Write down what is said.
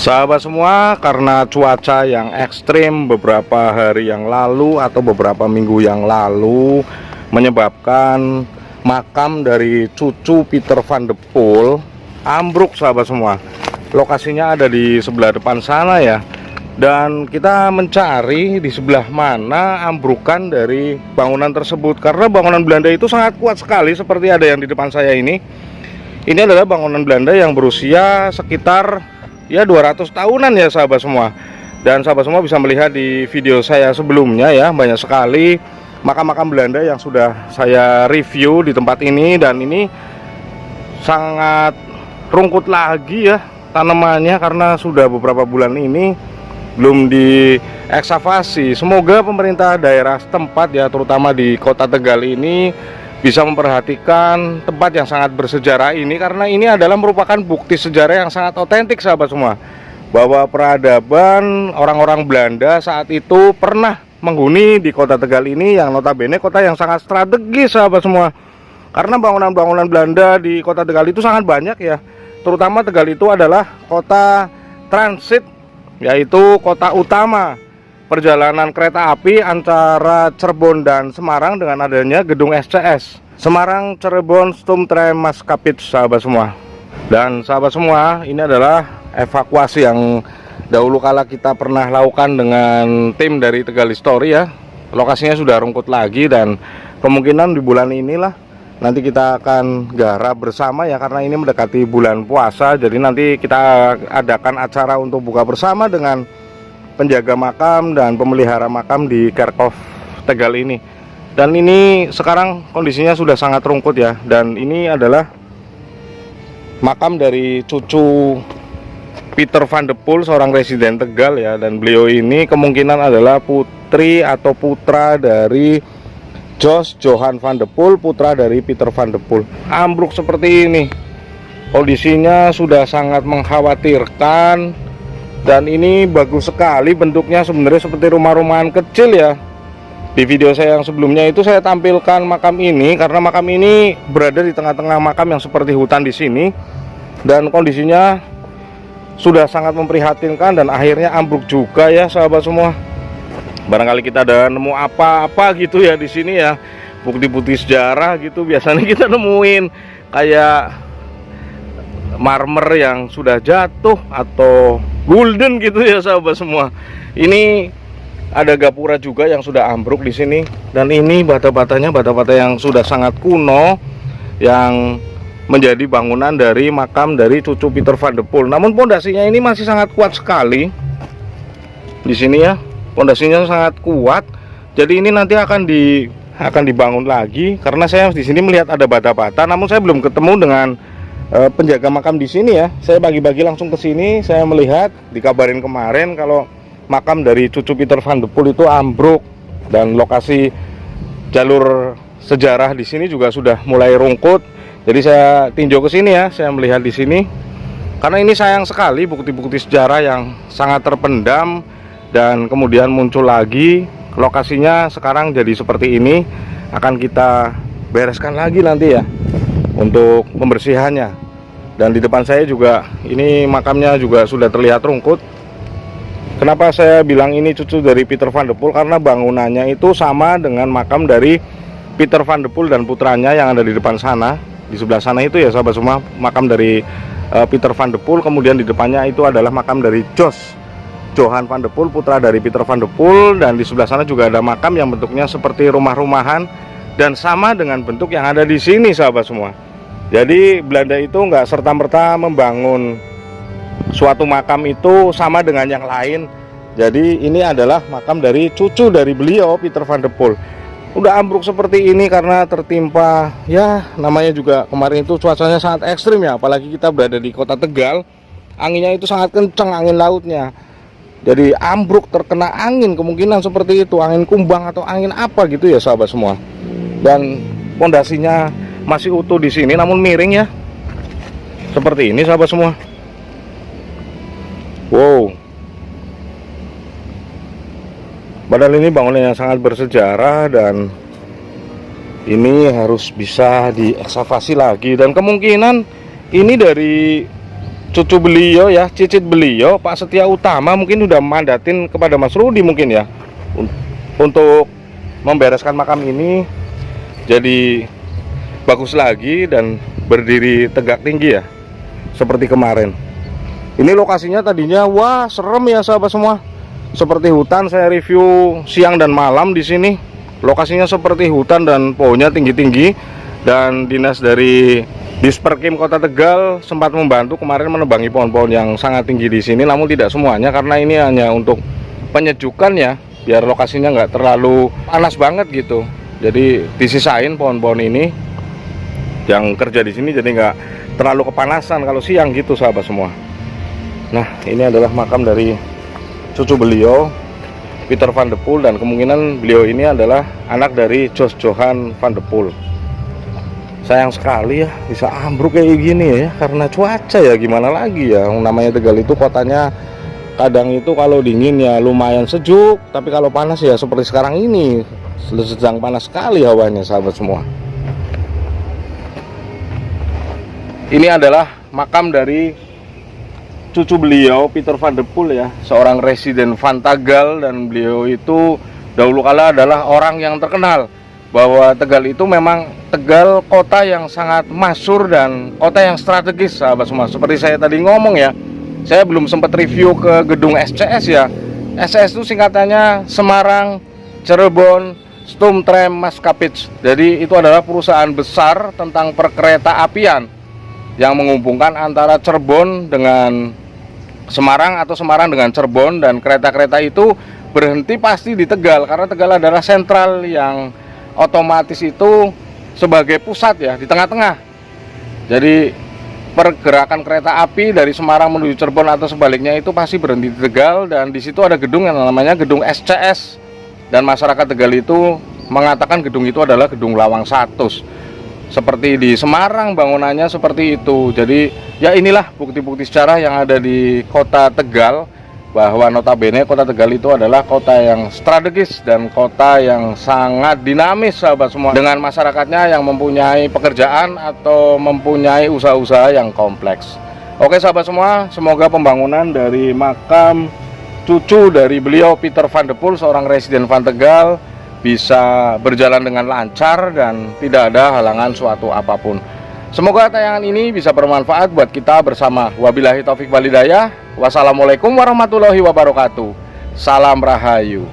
Sahabat semua, karena cuaca yang ekstrim beberapa hari yang lalu atau beberapa minggu yang lalu menyebabkan makam dari cucu Peter van de Poel ambruk, sahabat semua. Lokasinya ada di sebelah depan sana ya. Dan kita mencari di sebelah mana ambrukan dari bangunan tersebut, karena bangunan Belanda itu sangat kuat sekali, seperti ada yang di depan saya ini. Ini adalah bangunan Belanda yang berusia sekitar 200 tahunan ya sahabat semua. Dan sahabat semua bisa melihat di video saya sebelumnya ya, banyak sekali makam-makam Belanda yang sudah saya review di tempat ini. Dan ini sangat rungkut lagi ya tanamannya, karena sudah beberapa bulan ini belum diekskavasi. Semoga pemerintah daerah setempat ya, terutama di kota Tegal ini, bisa memperhatikan tempat yang sangat bersejarah ini, karena ini adalah merupakan bukti sejarah yang sangat otentik sahabat semua, bahwa peradaban orang-orang Belanda saat itu pernah menghuni di kota Tegal ini, yang notabene kota yang sangat strategis sahabat semua. Karena bangunan-bangunan Belanda di kota Tegal itu sangat banyak ya, terutama Tegal itu adalah kota transit, yaitu kota utama perjalanan kereta api antara Cirebon dan Semarang dengan adanya gedung SCS, Semarang Cirebon Stumtrammaskapit sahabat semua. Dan sahabat semua, ini adalah evakuasi yang dahulu kala kita pernah lakukan dengan tim dari Tegal History ya. Lokasinya sudah rungkut lagi, dan kemungkinan di bulan inilah nanti kita akan garap bersama ya, karena ini mendekati bulan puasa. Jadi nanti kita adakan acara untuk buka bersama dengan penjaga makam dan pemelihara makam di Kerkhof Tegal ini. Dan ini sekarang kondisinya sudah sangat rungkut ya. Dan ini adalah makam dari cucu Peter van de Poel, seorang residen Tegal ya. Dan beliau ini kemungkinan adalah putri atau putra dari Jos Johan van de Poel, putra dari Peter van de Poel. Ambruk seperti ini, kondisinya sudah sangat mengkhawatirkan. Dan ini bagus sekali bentuknya, sebenarnya seperti rumah-rumahan kecil ya. Di video saya yang sebelumnya itu saya tampilkan makam ini, karena makam ini berada di tengah-tengah makam yang seperti hutan di sini. Dan kondisinya sudah sangat memprihatinkan, dan akhirnya ambruk juga ya sahabat semua. Barangkali kita ada nemu apa-apa gitu ya di sini ya, bukti-bukti sejarah gitu. Biasanya kita nemuin kayak marmer yang sudah jatuh atau golden gitu ya sahabat semua. Ini ada gapura juga yang sudah ambruk di sini, dan ini bata-batanya bata-bata yang sudah sangat kuno, yang menjadi bangunan dari makam dari cucu Peter van de Poel. Namun pondasinya ini masih sangat kuat sekali di sini ya. Pondasinya sangat kuat. Jadi ini nanti akan dibangun lagi, karena saya di sini melihat ada bata-bata. Namun saya belum ketemu dengan penjaga makam di sini ya. Saya pagi-pagi langsung ke sini, saya melihat, dikabarin kemarin kalau makam dari cucu Peter van de Poel itu ambruk, dan lokasi jalur sejarah di sini juga sudah mulai rungkut. Jadi saya tinjau ke sini ya, saya melihat di sini, karena ini sayang sekali bukti-bukti sejarah yang sangat terpendam. Dan kemudian muncul lagi, lokasinya sekarang jadi seperti ini. Akan kita bereskan lagi nanti ya untuk pembersihannya. Dan di depan saya juga ini makamnya juga sudah terlihat rungkut. Kenapa saya bilang ini cucu dari Peter van de Poel? Karena bangunannya itu sama dengan makam dari Peter van de Poel dan putranya yang ada di depan sana. Di sebelah sana itu ya sahabat semua, makam dari Peter van de Poel. Kemudian di depannya itu adalah makam dari Jos Johan van de Poel, putra dari Peter van de Poel. Dan di sebelah sana juga ada makam yang bentuknya seperti rumah-rumahan dan sama dengan bentuk yang ada di sini sahabat semua. Jadi Belanda itu nggak serta-merta membangun suatu makam itu sama dengan yang lain. Jadi ini adalah makam dari cucu dari beliau, Peter van de Poel. Udah ambruk seperti ini karena tertimpa, ya namanya juga kemarin itu cuacanya sangat ekstrim ya. Apalagi kita berada di kota Tegal, anginnya itu sangat kencang, angin lautnya. Jadi ambruk terkena angin, kemungkinan seperti itu, angin kumbang atau angin apa gitu ya sahabat semua. Dan pondasinya masih utuh di sini, namun miring ya, seperti ini sahabat semua. Wow, padahal ini bangunan yang sangat bersejarah, dan ini harus bisa diekskavasi lagi. Dan kemungkinan ini dari cucu beliau ya, cicit beliau, Pak Setia Utama mungkin udah mandatin kepada Mas Rudi mungkin ya untuk membereskan makam ini jadi bagus lagi dan berdiri tegak tinggi ya, seperti kemarin. Ini lokasinya tadinya wah serem ya sahabat semua, seperti hutan. Saya review siang dan malam di sini. Lokasinya seperti hutan dan pohonnya tinggi-tinggi, dan dinas dari Disperkim Kota Tegal sempat membantu kemarin menebangi pohon-pohon yang sangat tinggi di sini, namun tidak semuanya karena ini hanya untuk penyejukan ya, biar lokasinya nggak terlalu panas banget gitu. Jadi disisain pohon-pohon ini yang kerja di sini jadi nggak terlalu kepanasan kalau siang gitu sahabat semua. Nah, ini adalah makam dari cucu beliau, Pieter van de Poel, dan kemungkinan beliau ini adalah anak dari Jos Johan van de Poel. Sayang sekali ya bisa ambruk kayak gini ya, karena cuaca ya, gimana lagi ya, namanya Tegal itu kotanya kadang itu kalau dingin ya lumayan sejuk, tapi kalau panas ya seperti sekarang ini sedang panas sekali hawanya sahabat semua. Ini adalah makam dari cucu beliau, Pieter van de Poel ya, seorang residen Van Tagal, dan beliau itu dahulu kala adalah orang yang terkenal bahwa Tegal itu memang Tegal kota yang sangat masyhur dan kota yang strategis sahabat semua. Seperti saya tadi ngomong ya, saya belum sempat review ke gedung SCS ya. SCS itu singkatannya Semarang Cirebon Stoomtram Maatschappij. Jadi itu adalah perusahaan besar tentang perkereta apian yang menghubungkan antara Cirebon dengan Semarang atau Semarang dengan Cirebon, dan kereta-kereta itu berhenti pasti di Tegal karena Tegal adalah sentral yang otomatis itu sebagai pusat ya, di tengah-tengah. Jadi pergerakan kereta api dari Semarang menuju Cirebon atau sebaliknya itu pasti berhenti di Tegal, dan di situ ada gedung yang namanya gedung SCS, dan masyarakat Tegal itu mengatakan gedung itu adalah gedung Lawang Satus. Seperti di Semarang bangunannya seperti itu. Jadi ya inilah bukti-bukti sejarah yang ada di kota Tegal, bahwa notabene kota Tegal itu adalah kota yang strategis dan kota yang sangat dinamis sahabat semua, dengan masyarakatnya yang mempunyai pekerjaan atau mempunyai usaha-usaha yang kompleks. Oke sahabat semua, semoga pembangunan dari makam cucu dari beliau Pieter van de Poel, seorang residen Van Tegal, bisa berjalan dengan lancar dan tidak ada halangan suatu apapun. Semoga tayangan ini bisa bermanfaat buat kita bersama. Wabillahi taufik walhidayah. Wassalamualaikum warahmatullahi wabarakatuh. Salam Rahayu.